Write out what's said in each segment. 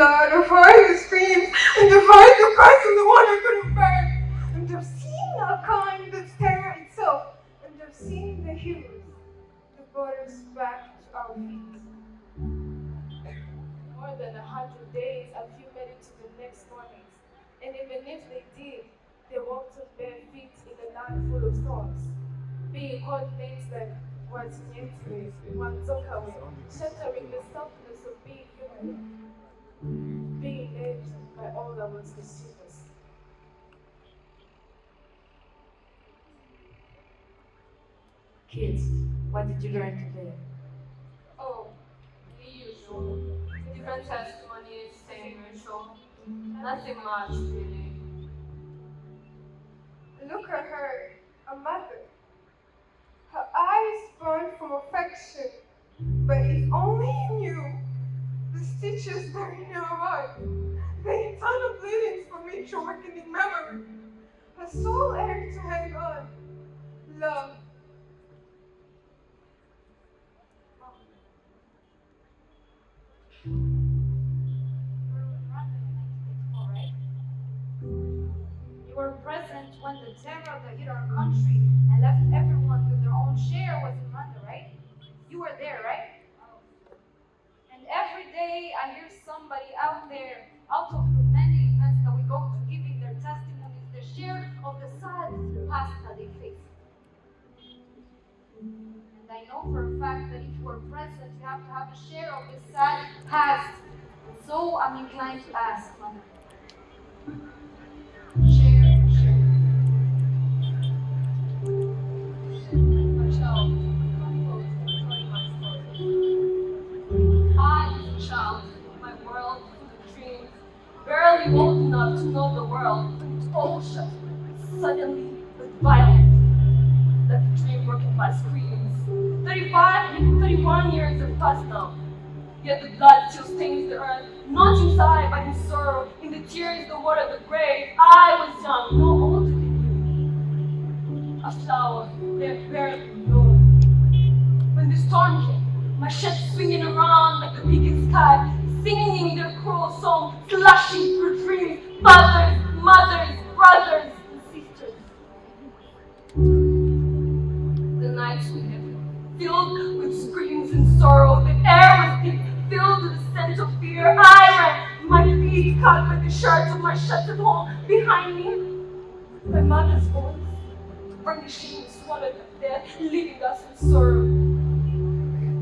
blood, to find the screams, and to find the cries of the one I couldn't bear, and to have seen a kind that's terror itself, and to have seen the heroes that brought us back to our feet. More than 100 days a few made it to the next mornings, and even if they did, they walked on bare feet in a land full of thorns, being called names like Nyanza, Nyanza, shattering the softness of being human, being edged by all that was mischievous. Kids, what did you learn today? Oh, the usual. Different testimonies, same ritual. Nothing much, really. Look at her, a mother. Her eyes burn from affection, but if only you knew the stitches that are in her heart, the internal bleedings from each awakening memory. Her soul ached to hang on. Love. You were present when the terror that hit our country and left everyone with their own share was in Rwanda, right? You were there, right? And every day I hear somebody out there, out of the many events that we go to, giving their testimonies, their share of the sad past that they faced. And I know for a fact that if you were present, you have to have a share of this sad past. So I'm inclined to ask, Mother. Share. My child, I, as a child, my world full of dreams, barely old enough to know the world, all shut, suddenly, with violence, like a dream broken by screams. 31 years have passed now, yet the blood still stains the earth, not inside, but in sorrow, in the tears, the water, the grave. I was young, no older than you. A flower, they're barely known. When the storm came, my ship swinging around like the beacon sky, singing their cruel song, slashing through dreams, fathers, mothers, brothers, and sisters. The nights were heavy, filled with screams and sorrow. The air was thick, filled with the scent of fear. I ran, my feet caught by the shards of my shattered home. Behind me, my mother's voice, furnishing swallowed of death, leaving us in sorrow.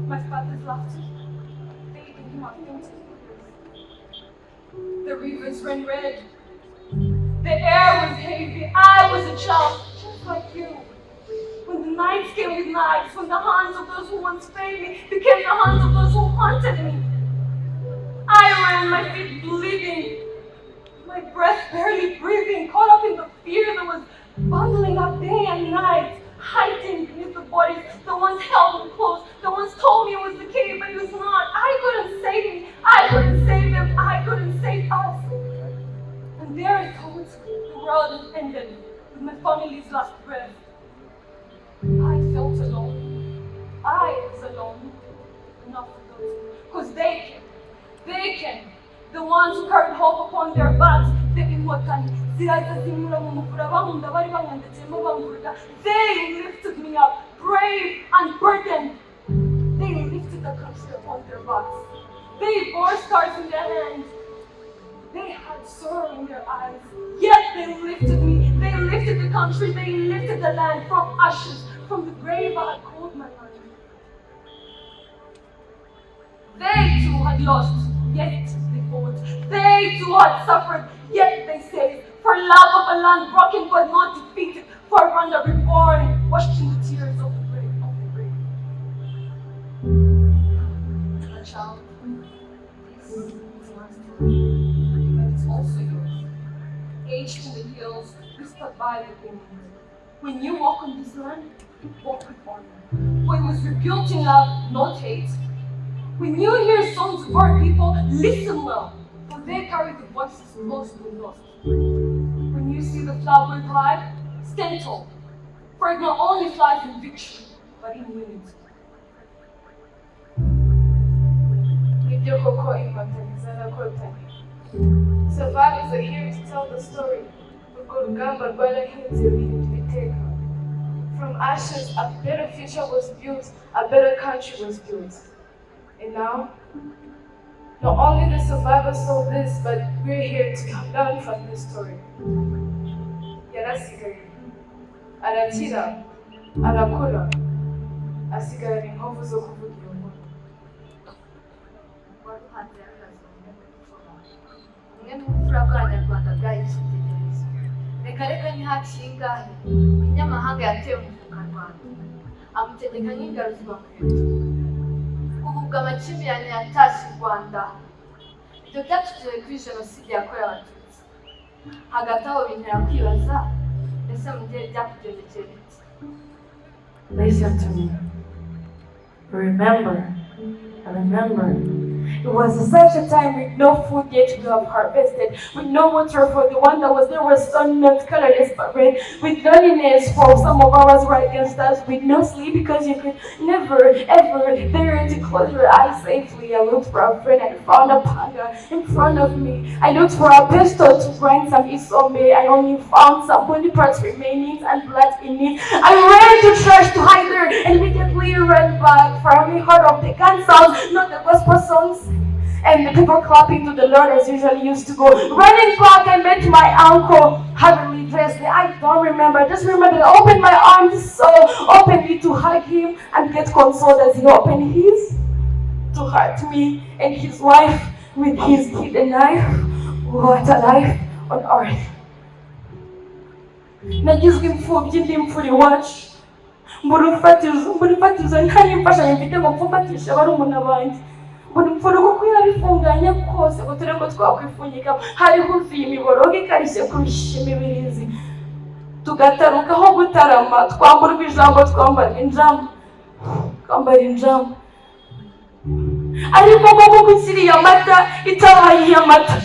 My father's laughter, fading in my fingertips. The rivers ran red. The air was heavy. I was a child, just like you. When the nights came with knives, when the hands of those who once failed me became the hands of those who haunted me. I ran, my feet bleeding, my breath barely breathing, caught up in the fear that was bundling up day and night, hiding beneath the bodies, the ones held them close, the ones told me it was the cave, but it was not. I couldn't save him, I couldn't save them, I couldn't save us. And there I thought the world had ended with my family's last breath. I felt alone. I was alone. Not for those, because they came. The ones who carried hope upon their backs, the immortal. They lifted me up, brave and burdened. They lifted the country upon their backs. They bore stars in their hands. They had sorrow in their eyes. Yet they lifted me. They lifted the country. They lifted the land from ashes, from the grave I had called my land. They too had lost, yet they fought. They too had suffered, yet they saved. For love of a land broken but not defeated. For Rwanda reborn, washed in the tears of the brave. A child, this is my story, but it's also yours. Aged in the hills, whispered by the wind. When you walk on this land, walk with honor. For it was rebuilt in love, not hate. When you hear songs of our people, listen well, for they carry the voices lost and lost. When you see the flower thrive, stand tall, for it not only flies in victory, but in unity. Nibyo koko inkotanyi Kontani. Survivors are here to tell the story. Urugamba rwarahinze ruhindura iteka. From ashes, a better future was built, a better country was built. And now, not only the survivors saw this, but we're here to learn from this story. Yarasigaye, arakira, arakura, asigarana inkovu zo kuvuga iyo nkuru. waruhanze akazi umwe mu bupfura bw'abanyarwanda bwayitegereje reka ntihakingahe umunyamahanga yateye umufuka rwanda amutegeka nk'ingaruzwa muheto guhubwa amakimbirane yatashye u rwanda ibyo byatugeze kuri jenoside yakorewe abatutsi hagati aho bintera kwibaza ese mu gihe byakugendekeye bite. Listen to me. Remember. It was such a time with no food yet to have harvested, with no water for the one that was there was sun not colorless but red, with loneliness for some of ours were against us, with no sleep because you could never ever dare to close your eyes safely. I looked for a friend and found a panda in front of me. I looked for a pistol to grind some isombe. I only found some body parts remaining and blood in it. I ran to church to hide there and immediately ran back. For I only heard of the gun sounds, not the gospel songs. And the people clapping to the Lord as usually used to go. Running back, I met my uncle, heavily dressed. I don't remember. I just remember I opened my arms so openly to hug him and get consoled as he opened his to hurt me and his wife with his hidden knife. What a life on earth. Nagizwe imfubyi ndi imfura iwacu. Mbura nta n'imfashanyo mfite ngo mfumbatishe barumuna banjye. Buri mfura uko irabifunganya kose ngo turebe ko twakwifungika hari huzuye imiborogo ikarishye kurusha imibirizi tugatarukaho gutarama twamburwa ijambo twambara injamba ariko ngo gukiriye amata itabaye iy'amata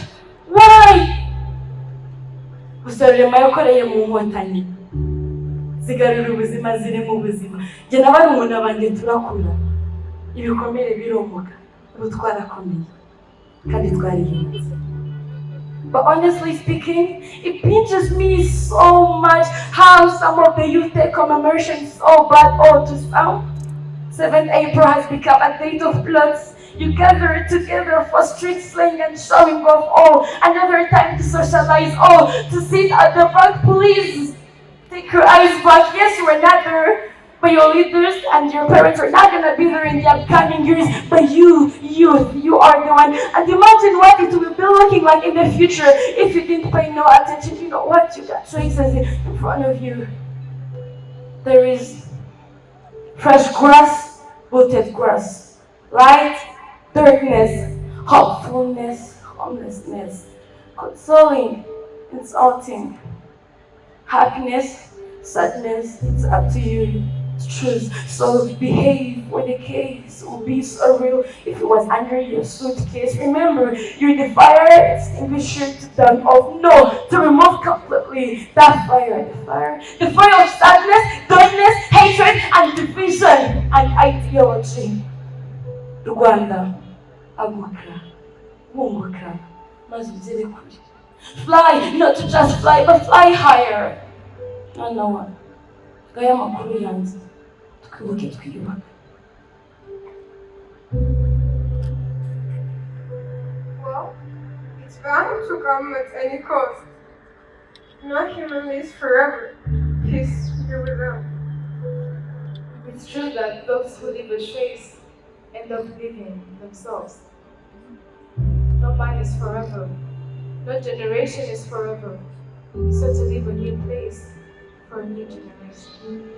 why gusa rurema yakoreye mu nkotanyi zigarura ubuzima ziri mu buzima njye na barumuna banjye turakura ibikomere biromoka But honestly speaking, it pinches me so much how some of the youth take commemoration so bad or to sound. 7th April has become a date of bloods. You gather together for street slang and showing off. Oh, another time to socialize. Oh, to sit at the back. Please take your eyes back. Yes, you were not there. But your leaders and your parents are not going to be there in the upcoming years. But you are the one. And imagine what it will be looking like in the future if you didn't pay no attention. You know what? You got choices in front of you. There is fresh grass, wilted grass. Light, darkness, hopefulness, homelessness, consoling, insulting, happiness, sadness. It's up to you. Choose. So behave when the case will be so real. If it was under your suitcase, remember you're the fire extinguisher to turn off. No, to remove completely that fire. The fire of sadness, darkness, hatred, and division and ideology. Rwanda, aguka, wunguka, mazuzire kuri. Fly, not to just fly, but fly higher. No one. Gaya makuru yanze. Well, it's bound to come at any cost. No human lives forever. Peace be with them. It's true that those who leave a trace end up living themselves. No man is forever. No generation is forever. So to leave a new place for a new generation.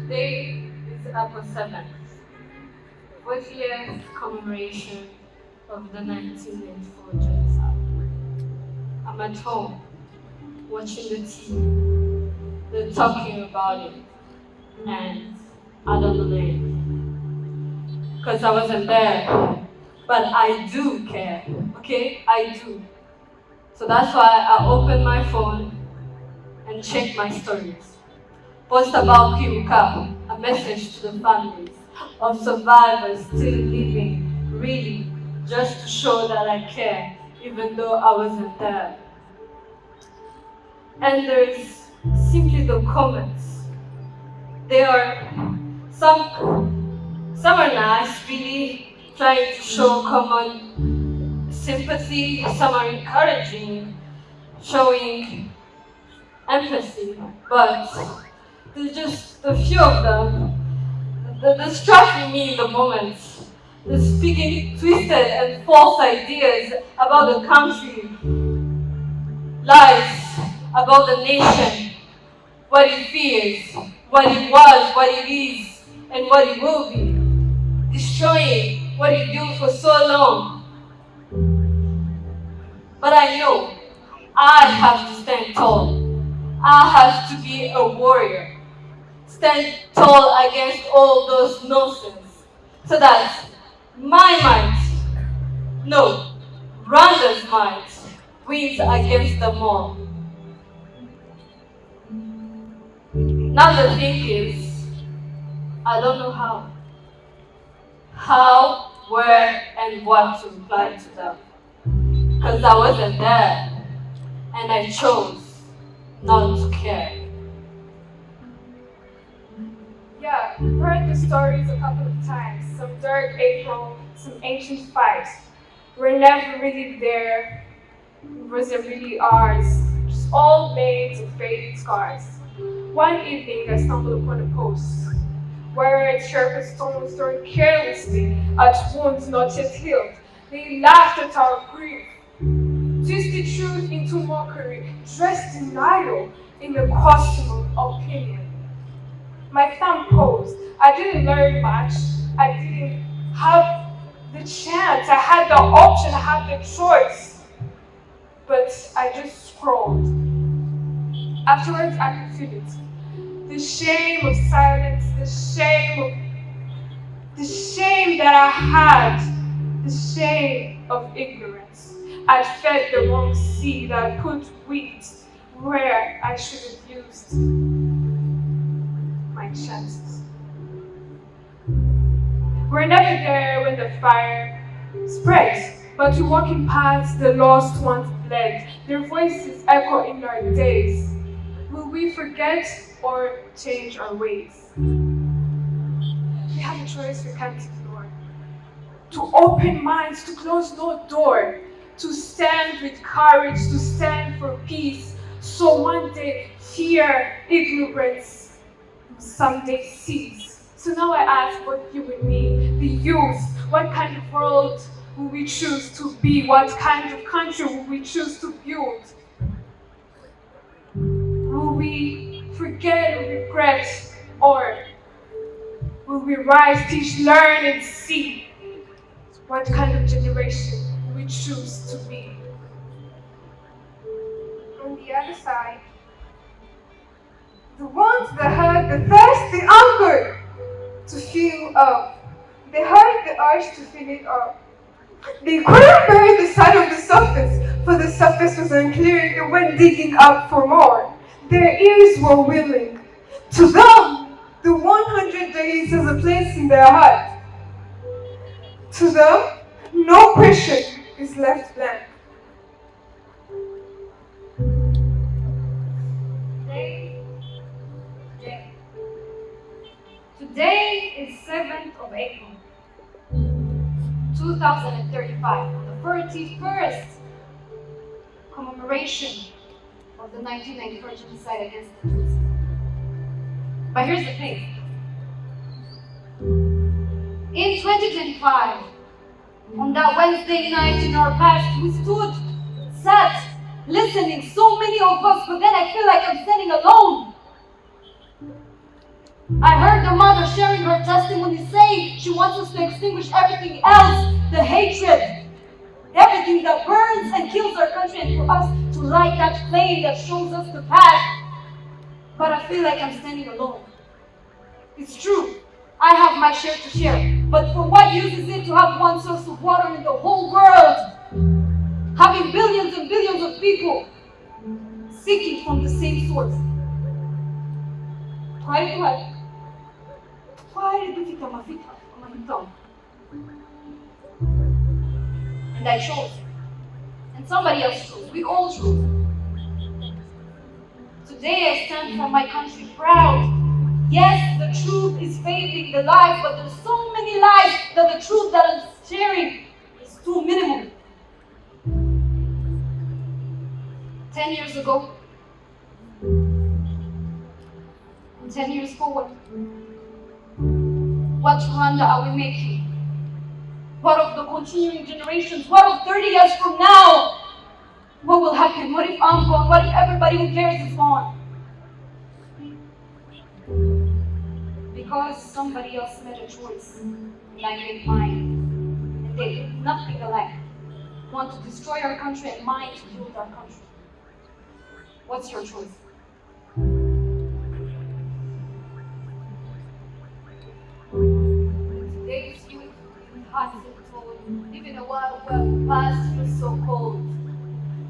Today is April 7th, 40th commemoration of the 1994 genocide. I'm at home, watching the TV. They're talking about it, and I don't believe. Because I wasn't there, but I do care, okay? I do. So that's why I opened my phone and checked my stories. Post about kikukiro, a message to the families of survivors still living, really just to show that I care, even though I wasn't there. And there's simply the comments. They are some are nice, really trying to show common sympathy. Some are encouraging, showing empathy. But there's just a few of them that struck me in the moment. They're speaking twisted and false ideas about the country, lies about the nation, what it fears, what it was, what it is, and what it will be, destroying what it built for so long. But I know I have to stand tall. I have to be a warrior. Stand tall against all those nonsense, so that my might, no, Rwanda's might, wins against them all. Now the thing is, I don't know how. How, where, and what to reply to them. Because I wasn't there, and I chose not to care. Yeah, we've heard the stories a couple of times. Some dark April, some ancient fights. We're never really there. It wasn't really ours. Just all made of fading scars. One evening, I stumbled upon a post where it sharpened stones thrown carelessly at wounds not yet healed. They laughed at our grief, twisted truth into mockery, dressed denial in the costume of opinion. My thumb posed. I didn't learn much. I didn't have the chance. I had the option. I had the choice. But I just scrolled. Afterwards, I could feel it. The shame of silence, the shame that I had, the shame of ignorance. I fed the wrong seed. I put wheat where I should have used my chances. We're never there when the fire spreads, but we're walking past the lost ones bled. Their voices echo in our days. Will we forget or change our ways? We have a choice we can't ignore. To open minds, to close no door, to stand with courage, to stand for peace. So one day, fear, ignorance will someday cease. So now I ask both you and me, the youth, what kind of world will we choose to be? What kind of country will we choose to build? Will we forget and regret, or will we rise, teach, learn, and see what kind of generation we choose to be? On the other side, the ones that had the thirst, the hunger to fill up. They had the urge to fill it up. They couldn't bear the sight of the surface, for the surface was unclear. They went digging up for more. Their ears were willing. To them, the 100 days has a place in their heart. To them, no question is left blank. Today is 7th of April, 2035, the 31st commemoration of the 1994 genocide against the Tutsi. But here's the thing. In 2025, on that Wednesday night in our past, we stood, sat, listening, so many of us, but then I feel like I'm standing alone. I heard the mother sharing her testimony saying she wants us to extinguish everything else, the hatred, everything that burns and kills our country, and for us to light that flame that shows us the path. But I feel like I'm standing alone. It's true, I have my share to share, but for what use is it to have one source of water in the whole world, having billions and billions of people seeking from the same source? Twari dufite amahitamo. And I chose. And somebody else chose. We all chose. Today I stand for my country proud. Yes, the truth is fading, the lies, but there's so many lies that the truth that I'm sharing is too minimal. 10 years ago, and 10 years forward, what Rwanda are we making? What of the continuing generations? What of 30 years from now? What will happen? What if I'm gone? What if everybody who cares is gone? Because somebody else made a choice, and I made mine, and they did nothing alike. Want to destroy our country and mine to build our country. What's your choice? Today's youth is hot and cold, living a world where the past feels so cold.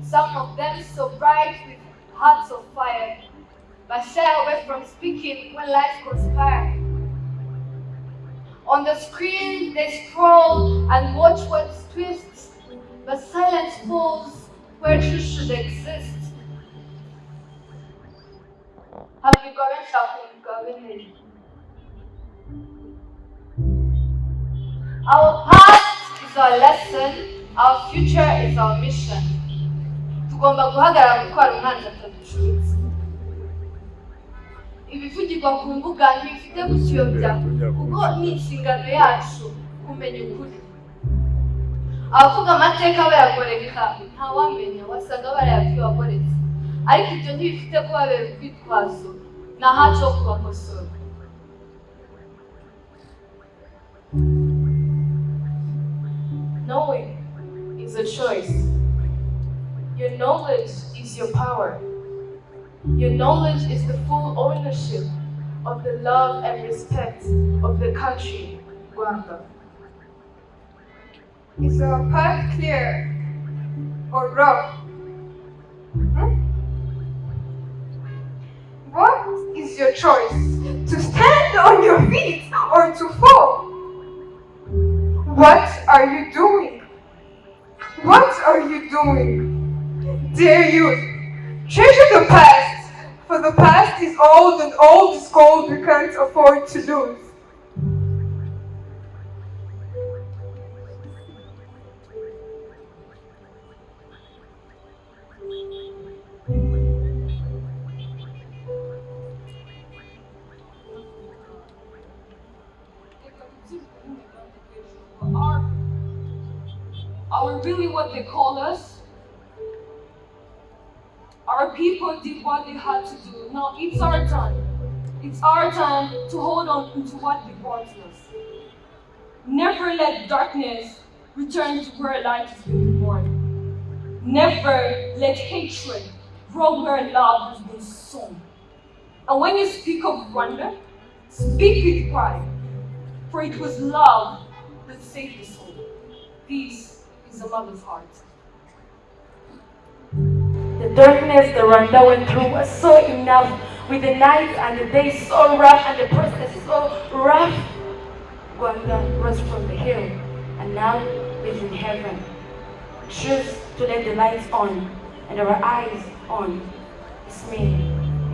Some of them so bright with hearts of fire, but shy away from speaking when life conspires. On the screen they scroll and watch words twist, but silence falls where truth should exist. Habibwa benshi bakundwa bene. Our past is our lesson, our future is our mission. Tugomba guhagarara gutwara umwanzi ataducuritse. Ibivugirwa ku mbuga ntibifite gutuyobya, kuko ni inshingano yacu kumenya ukuri. Abavuga amateka bayagoreka ntawamenya, wasanga barayabwiwe bagoretse. Ariko ibyo ntibifite kubabera urwitwazo, ni ahacu ho kubakosora. Knowing is a choice. Your knowledge is your power. Your knowledge is the full ownership of the love and respect of the country, Rwanda. Is our path clear or rough? What is your choice? To stand on your feet or to fall? What are you doing? What are you doing? Dear youth, treasure the past, for the past is old and old is gold we can't afford to lose. Are we really what they call us? Our people did what they had to do. Now it's our time. It's our time to hold on to what they brought us. Never let darkness return to where light has been born. Never let hatred grow where love has been sown. And when you speak of Rwanda, speak with pride, for it was love that saved the soul. Peace is a mother's heart. The darkness the Rwanda went through was so enough, with the night and the day so rough and the process so rough. Rwanda rose from the hill and now lives in heaven. Choose to let the lights on and our eyes on. It's me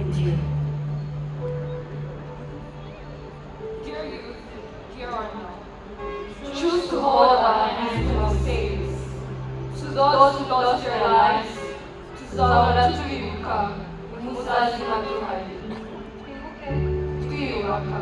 and you. Dear youth, dear Rwanda, choose to hold our hands to our saves. To those who lost their lives, tuzahora tubibuka, muzazi maduhari. Twibuke, twiyubaka.